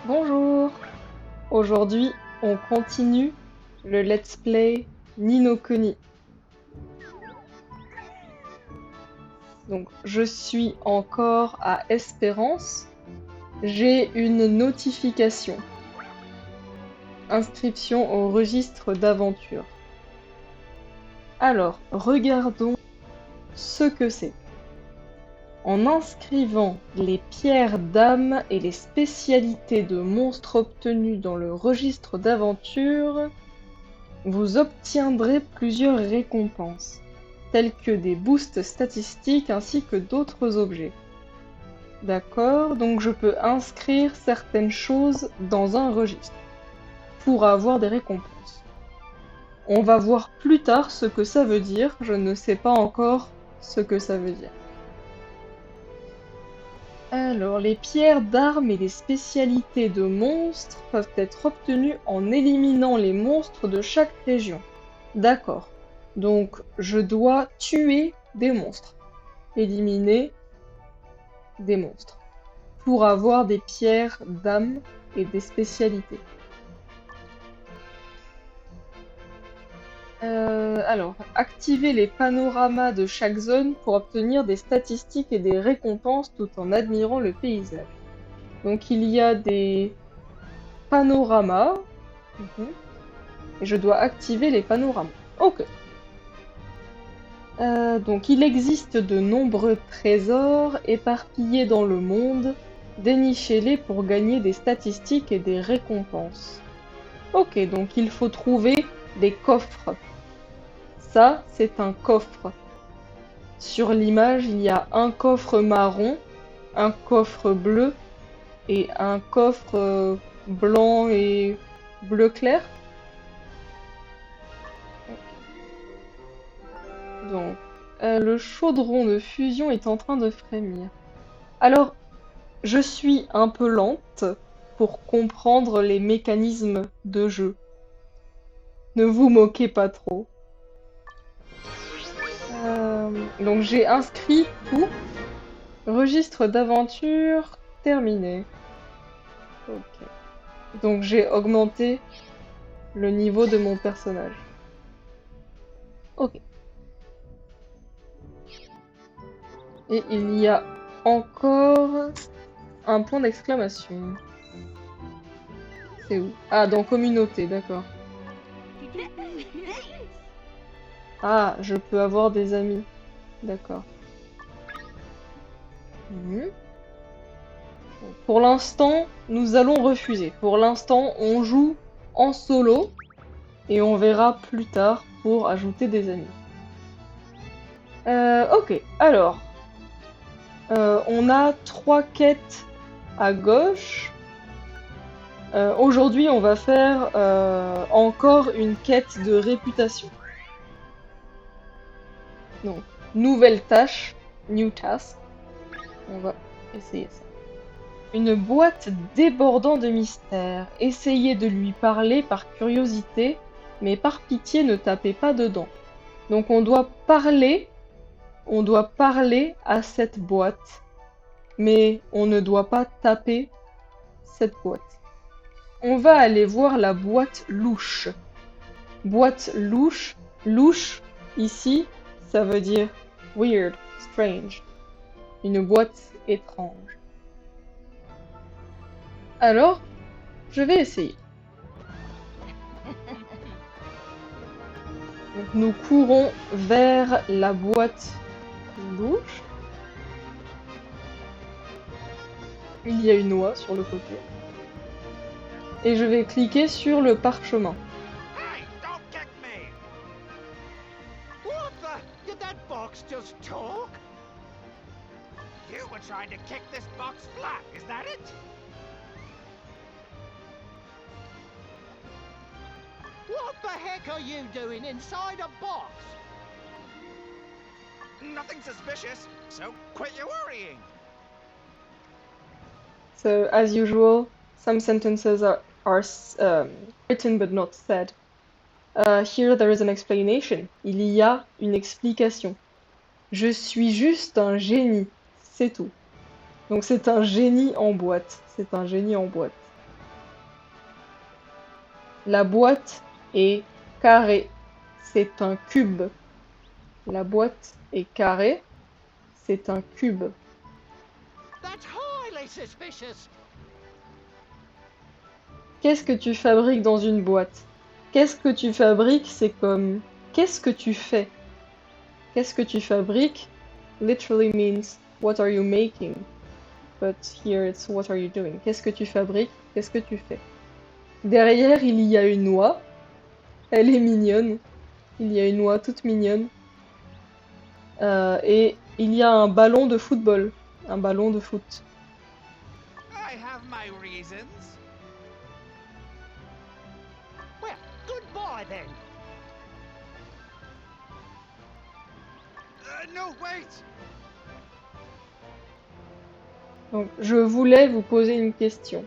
Bonjour! Aujourd'hui, on continue le let's play Ni no Kuni. Donc, je suis encore à Espérance. J'ai une notification. Inscription au registre d'aventure. Alors, regardons ce que c'est. En inscrivant les pierres d'âme et les spécialités de monstres obtenues dans le registre d'aventure, vous obtiendrez plusieurs récompenses, telles que des boosts statistiques ainsi que d'autres objets. D'accord, donc je peux inscrire certaines choses dans un registre pour avoir des récompenses. On va voir plus tard ce que ça veut dire, je ne sais pas encore ce que ça veut dire. Alors, les pierres d'armes et les spécialités de monstres peuvent être obtenues en éliminant les monstres de chaque région. D'accord. Donc, je dois tuer des monstres. Éliminer des monstres. Pour avoir des pierres d'âme et des spécialités. Alors, activer les panoramas de chaque zone pour obtenir des statistiques et des récompenses tout en admirant le paysage. Donc, il y a des panoramas. Et je dois activer les panoramas. Ok. Donc il existe de nombreux trésors éparpillés dans le monde. Dénichez-les pour gagner des statistiques et des récompenses. Ok, donc il faut trouver des coffres. Ça, c'est un coffre. Sur l'image, il y a un coffre marron, un coffre bleu et un coffre blanc et bleu clair. Donc, le chaudron de fusion est en train de frémir. Alors, je suis un peu lente pour comprendre les mécanismes de jeu. Ne vous moquez pas trop. Donc j'ai inscrit tout. Registre d'aventure terminé. Ok. Donc j'ai augmenté le niveau de mon personnage. Ok. Et il y a encore un point d'exclamation. C'est où? Ah, dans communauté, d'accord. Ah, je peux avoir des amis. D'accord. Pour l'instant, nous allons refuser. Pour l'instant, on joue en solo et on verra plus tard pour ajouter des amis. Ok, alors, on a 3 quêtes à gauche. Aujourd'hui, on va faire encore une quête de réputation. Donc, nouvelle tâche, new task. On va essayer ça. Une boîte débordant de mystères. Essayez de lui parler par curiosité, mais par pitié ne tapez pas dedans. Donc on doit parler à cette boîte, mais on ne doit pas taper cette boîte. On va aller voir la boîte louche. Boîte louche, louche, ici, ça veut dire weird, strange. Une boîte étrange. Alors, je vais essayer. Donc, nous courons vers la boîte louche. Il y a une oie sur le côté. Et je vais cliquer sur le parchemin. Hey, don't kick me! What the? Did that box just talk? You were trying to kick this box flat, is that it? What the heck are you doing inside a box? Nothing suspicious, so quit your worrying. So, as usual, some sentences are written but not said. Here there is an explanation. Il y a une explication. Je suis juste un génie, c'est tout. Donc c'est un génie en boîte. C'est un génie en boîte. La boîte est carrée. C'est un cube. La boîte est carrée. C'est un cube. That's highly suspicious. Qu'est-ce que tu fabriques dans une boîte? Qu'est-ce que tu fabriques? C'est comme qu'est-ce que tu fais? Qu'est-ce que tu fabriques? Literally means what are you making? But here it's what are you doing? Qu'est-ce que tu fabriques? Qu'est-ce que tu fais? Derrière, il y a une noix. Elle est mignonne. Il y a une noix toute mignonne. Et il y a un ballon de football. Un ballon de foot. I have my reasons. Well, goodbye then. No, wait. Donc, je voulais vous poser une question.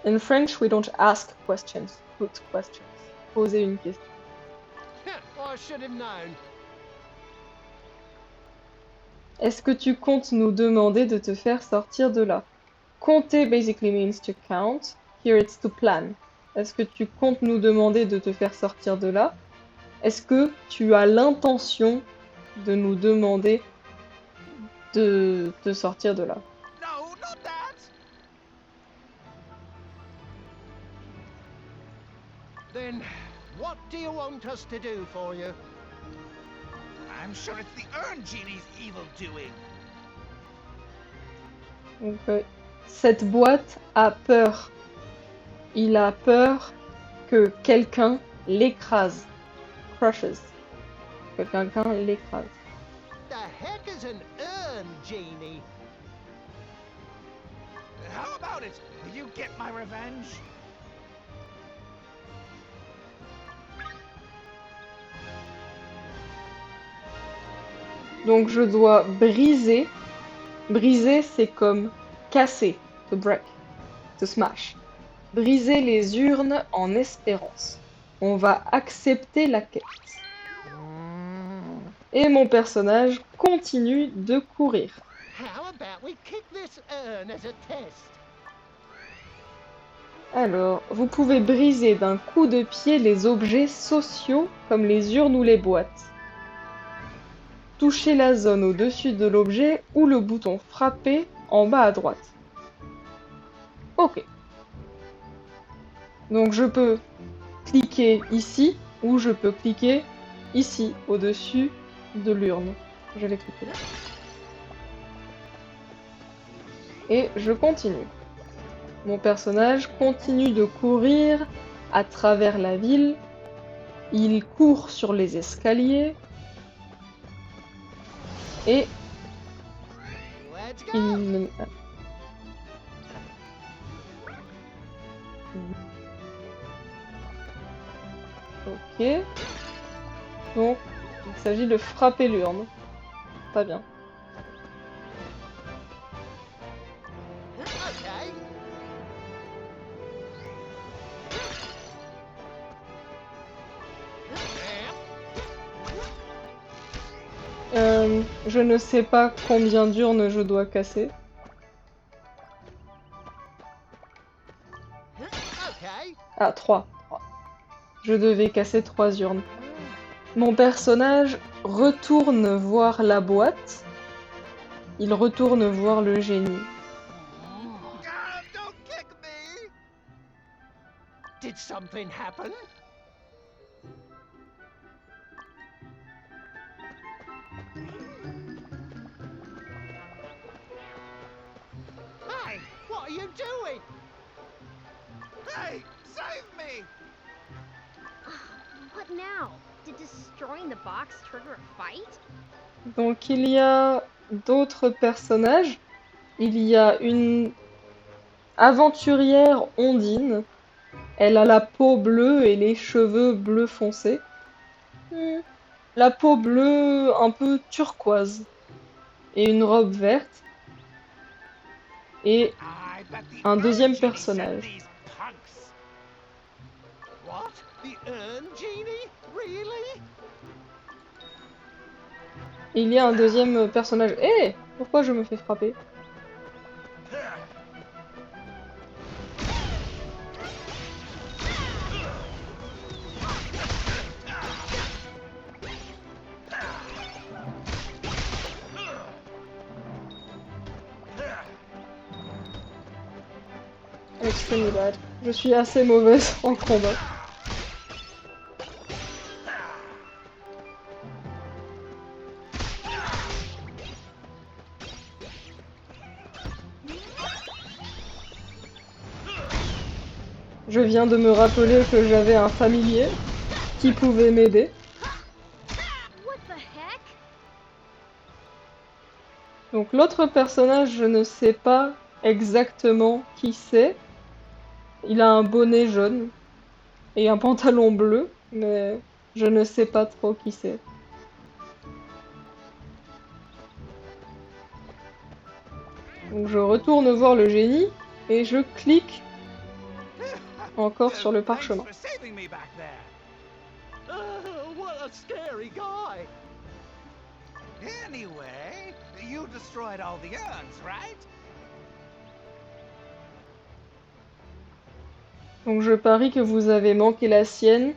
In French, we don't ask questions, put questions. Poser une question. I should have known. Est-ce que tu comptes nous demander de te faire sortir de là? Compter basically means to count. Here it's to plan. Est-ce que tu comptes nous demander de te faire sortir de là? Est-ce que tu as l'intention de nous demander de te sortir de là? No, not that. Then, what do you want us to do for you? I'm sure it's the Urn Genie's evil doing. Donc, cette boîte a peur. Il a peur que quelqu'un l'écrase. Crushes. Que quelqu'un l'écrase. The heck is an Urn Genie? How about it? You get my revenge? Donc je dois briser. Briser, c'est comme casser. To break. To smash. Briser les urnes en espérance. On va accepter la quête. Et mon personnage continue de courir. How about we kick this urn as a test? Alors, vous pouvez briser d'un coup de pied les objets sociaux comme les urnes ou les boîtes. Touchez la zone au-dessus de l'objet ou le bouton frapper en bas à droite. Ok. Donc je peux cliquer ici ou je peux cliquer ici au-dessus de l'urne. Je vais cliquer. Et je continue. Mon personnage continue de courir à travers la ville. Il court sur les escaliers. Et Let's go! il... Ok. Donc, il s'agit de frapper l'urne. Pas bien. Okay. Je ne sais pas combien d'urnes je dois casser. Okay. Ah, 3. Je devais casser 3 urnes. Mon personnage retourne voir la boîte. Il retourne voir le génie. Ah, don't kick me! Did something happen? Hey, what are you doing? Hey, save me! What now? Did destroying the box trigger a fight? Donc il y a d'autres personnages. Il y a une aventurière Ondine. Elle a la peau bleue et les cheveux bleu foncé. La peau bleue un peu turquoise. Et une robe verte. Et I bet the un Urn deuxième Genie sent personnage. these punks. What? The Urn Genie? Really? Il y a un deuxième personnage. Hé! Pourquoi je me fais frapper? extremely bad. Je suis assez mauvaise en combat. Je viens de me rappeler que j'avais un familier qui pouvait m'aider. What the heck? Donc l'autre personnage, je ne sais pas exactement qui c'est. Il a un bonnet jaune et un pantalon bleu, mais je ne sais pas trop qui c'est. Donc je retourne voir le génie et je clique encore sur le Thanks parchemin. for saving me back there. What a scary guy. Anyway, you destroyed all the urns, right? Donc je parie que vous avez manqué la sienne.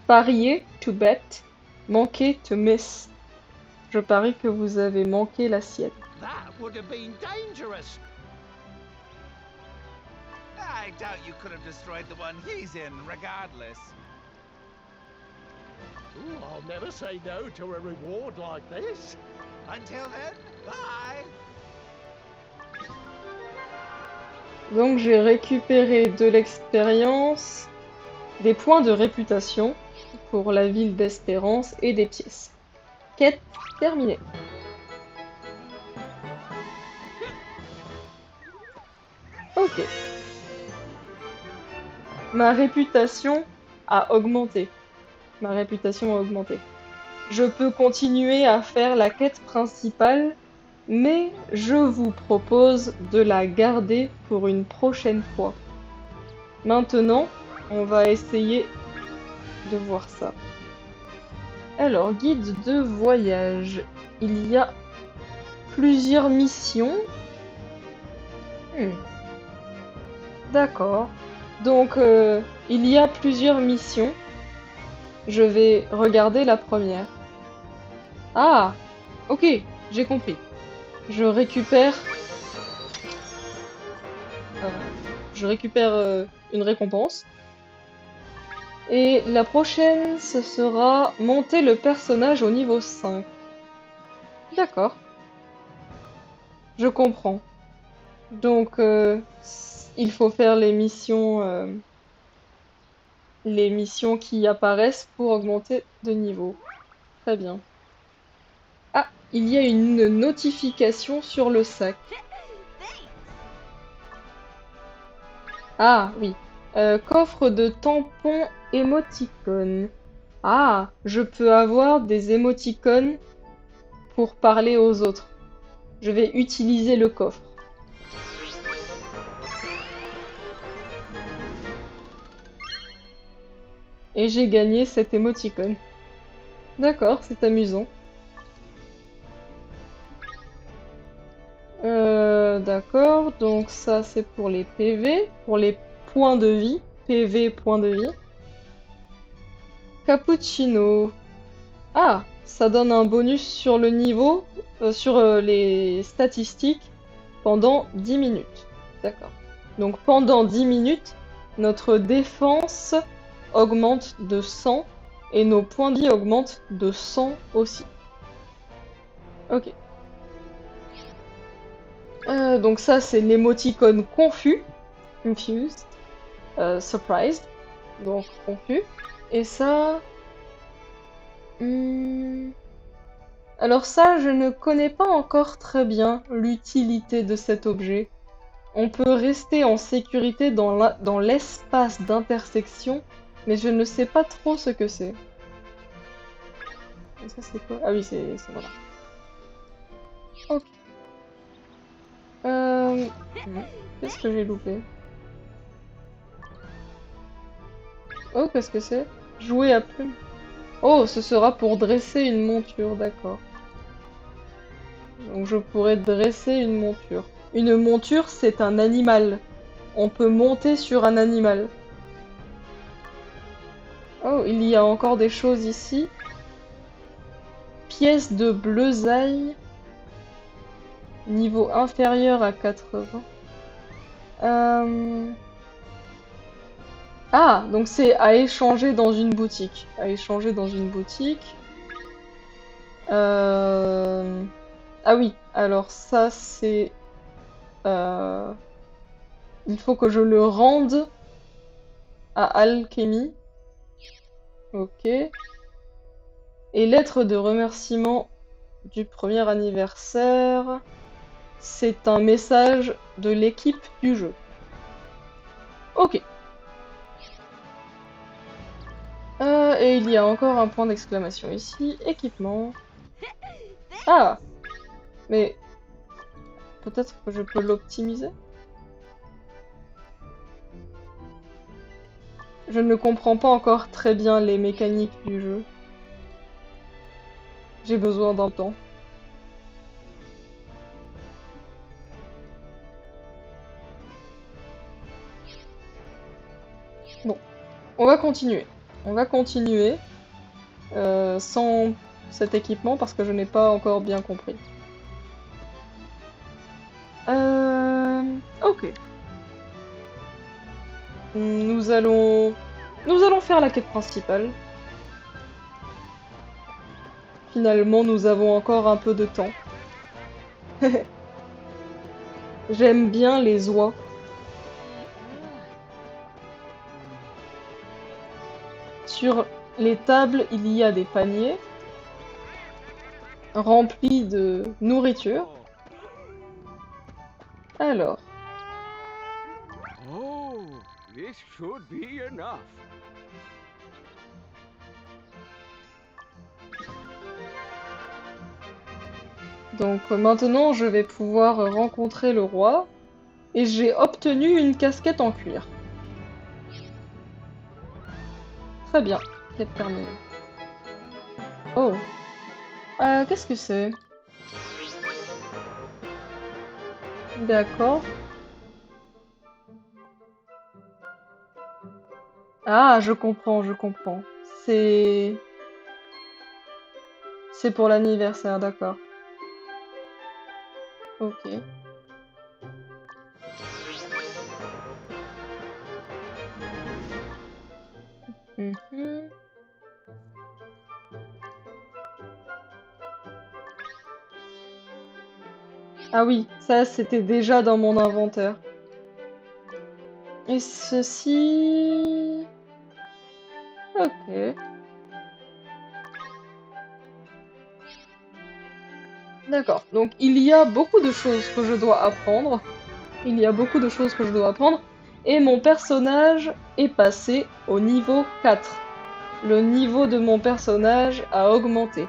Parier, to bet. Manquer, to miss. Je parie que vous avez manqué la sienne. That would have been dangerous. I doubt you could have destroyed the one he's in, regardless. Ooh, I'll never say no to a reward like this. Until then, bye. Donc j'ai récupéré de l'expérience, des points de réputation pour la ville d'Espérance et des pièces. Quête terminée. Ok. Ma réputation a augmenté. Ma réputation a augmenté. Je peux continuer à faire la quête principale, mais je vous propose de la garder pour une prochaine fois. Maintenant, on va essayer de voir ça. Alors, guide de voyage. Il y a plusieurs missions. D'accord. Donc, il y a plusieurs missions. Je vais regarder la première. Ah, ok, j'ai compris. Je récupère... une récompense. Et la prochaine, ce sera monter le personnage au niveau 5. D'accord. Je comprends. Donc, il faut faire les missions qui apparaissent pour augmenter de niveau. Très bien. Ah, il y a une notification sur le sac. Ah, oui. Coffre de tampons émoticônes. Ah, je peux avoir des émoticônes pour parler aux autres. Je vais utiliser le coffre. Et j'ai gagné cet émoticône. D'accord, c'est amusant. D'accord, donc ça c'est pour les PV, pour les points de vie. PV, points de vie. Cappuccino. Ah, ça donne un bonus sur le niveau, sur les statistiques pendant 10 minutes. D'accord. Donc pendant 10 minutes, notre défense augmente de 100 et nos points de vie augmentent de 100 aussi. Ok. Donc ça c'est l'émoticône confus, confused, surprised, donc confus. Et ça... Alors ça, je ne connais pas encore très bien l'utilité de cet objet. On peut rester en sécurité dans l'espace d'intersection, mais je ne sais pas trop ce que c'est. Et ça c'est quoi? Ah oui, c'est voilà. Ok. Qu'est-ce que j'ai loupé? Oh, qu'est-ce que c'est? Jouer à plume. Oh, ce sera pour dresser une monture, d'accord. Donc je pourrais dresser une monture. Une monture, c'est un animal. On peut monter sur un animal. Oh, il y a encore des choses ici. Pièce de bleusaille. Niveau inférieur à 80. Ah, donc c'est à échanger dans une boutique. À échanger dans une boutique. Ah oui, alors ça c'est... Il faut que je le rende à Alchemy. Ok. Et lettre de remerciement du premier anniversaire. C'est un message de l'équipe du jeu. Ok. Et il y a encore un point d'exclamation ici. Équipement. Ah! Mais peut-être que je peux l'optimiser? Je ne comprends pas encore très bien les mécaniques du jeu. J'ai besoin d'un temps. Bon, on va continuer. On va continuer sans cet équipement parce que je n'ai pas encore bien compris. Ok. Nous allons faire la quête principale. Finalement, nous avons encore un peu de temps. J'aime bien les oies. Sur les tables, il y a des paniers remplis de nourriture. Alors, Oh, this should be enough. donc maintenant je vais pouvoir rencontrer le roi et j'ai obtenu une casquette en cuir. Très bien, quête terminée. Oh, qu'est-ce que c'est? D'accord. Ah, je comprends, je comprends. C'est pour l'anniversaire, d'accord. Ok. Mhm. Ah oui, ça c'était déjà dans mon inventaire. Et ceci... Ok. D'accord. Donc il y a beaucoup de choses que je dois apprendre. Il y a beaucoup de choses que je dois apprendre. Et mon personnage est passé au niveau 4. Le niveau de mon personnage a augmenté.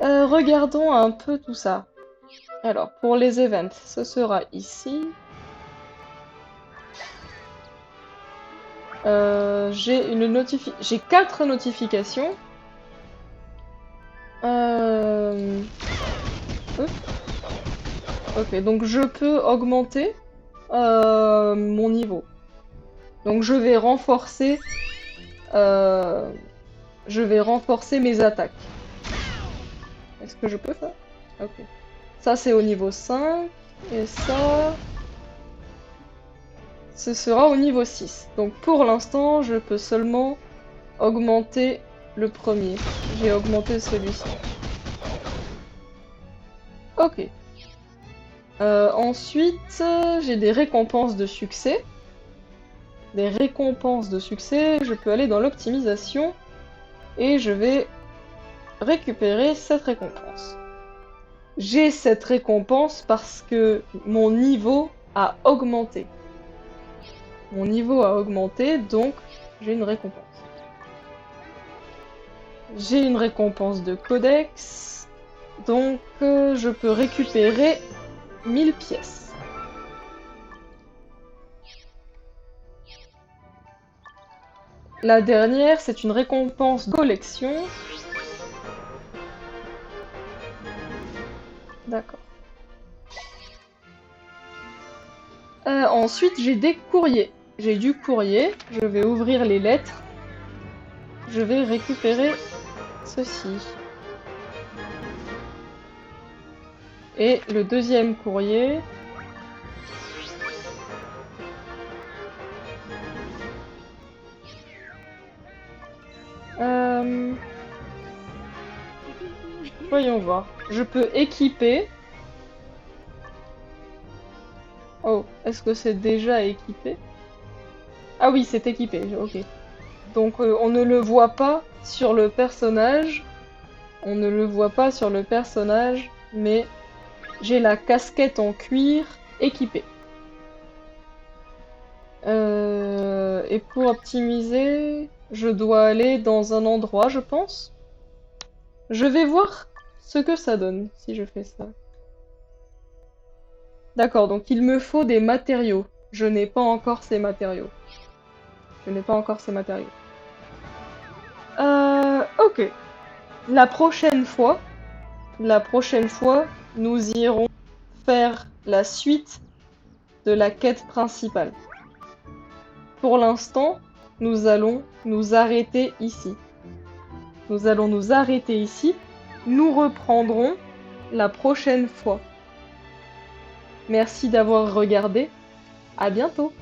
Regardons un peu tout ça. Alors, pour les events, ce sera ici. J'ai 4 notifications. Hop. Ok, donc je peux augmenter mon niveau. Donc euh, je vais renforcer mes attaques. Est-ce que je peux ça? Ok. Ça c'est au niveau 5 et ça ce sera au niveau 6. Donc pour l'instant, je peux seulement augmenter le premier. J'ai augmenté celui-ci. Ok. Ensuite, j'ai des récompenses de succès. Des récompenses de succès, je peux aller dans l'optimisation et je vais récupérer cette récompense. J'ai cette récompense parce que mon niveau a augmenté. Mon niveau a augmenté, donc j'ai une récompense. J'ai une récompense de codex, donc je peux récupérer 1000 pièces. La dernière, c'est une récompense de collection. D'accord. Ensuite, j'ai des courriers. J'ai du courrier. Je vais ouvrir les lettres. Je vais récupérer ceci. Et le deuxième courrier. Voyons voir. Je peux équiper. Oh, est-ce que c'est déjà équipé? Ah oui, c'est équipé, ok. Donc on ne le voit pas sur le personnage. On ne le voit pas sur le personnage, mais j'ai la casquette en cuir équipée. Et pour optimiser, je dois aller dans un endroit, je pense. Je vais voir ce que ça donne si je fais ça. D'accord, donc il me faut des matériaux. Je n'ai pas encore ces matériaux. Je n'ai pas encore ces matériaux. Ok. La prochaine fois, nous irons faire la suite de la quête principale. Pour l'instant, nous allons nous arrêter ici. Nous allons nous arrêter ici. Nous reprendrons la prochaine fois. Merci d'avoir regardé. À bientôt.